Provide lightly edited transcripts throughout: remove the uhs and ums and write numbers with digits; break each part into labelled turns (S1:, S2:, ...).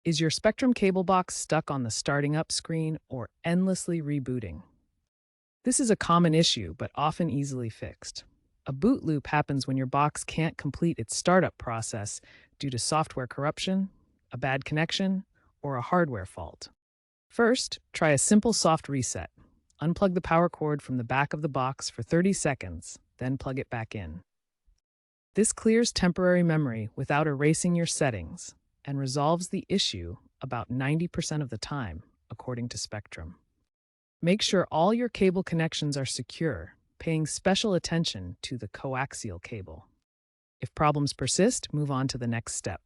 S1: Is your Spectrum cable box stuck on the starting up screen or endlessly rebooting? This is a common issue, but often easily fixed. A boot loop happens when your box can't complete its startup process due to software corruption, a bad connection, or a hardware fault. First, try a simple soft reset. Unplug the power cord from the back of the box for 30 seconds, then plug it back in. This clears temporary memory without erasing your settings and resolves the issue about 90% of the time, according to Spectrum. Make sure all your cable connections are secure, paying special attention to the coaxial cable. If problems persist, move on to the next step.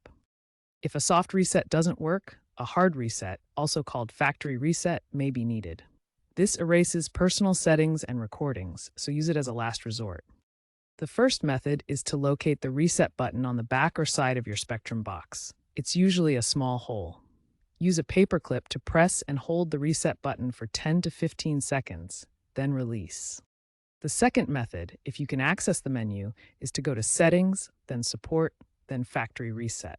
S1: If a soft reset doesn't work, a hard reset, also called factory reset, may be needed. This erases personal settings and recordings, so use it as a last resort. The first method is to locate the reset button on the back or side of your Spectrum box. It's usually a small hole. Use a paper clip to press and hold the reset button for 10 to 15 seconds, then release. The second method, if you can access the menu, is to go to Settings, then Support, then Factory Reset.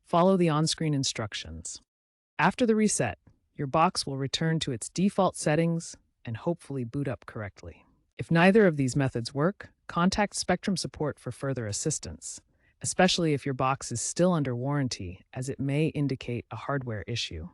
S1: Follow the on-screen instructions. After the reset, your box will return to its default settings and hopefully boot up correctly. If neither of these methods work, contact Spectrum support for further assistance, especially if your box is still under warranty, as it may indicate a hardware issue.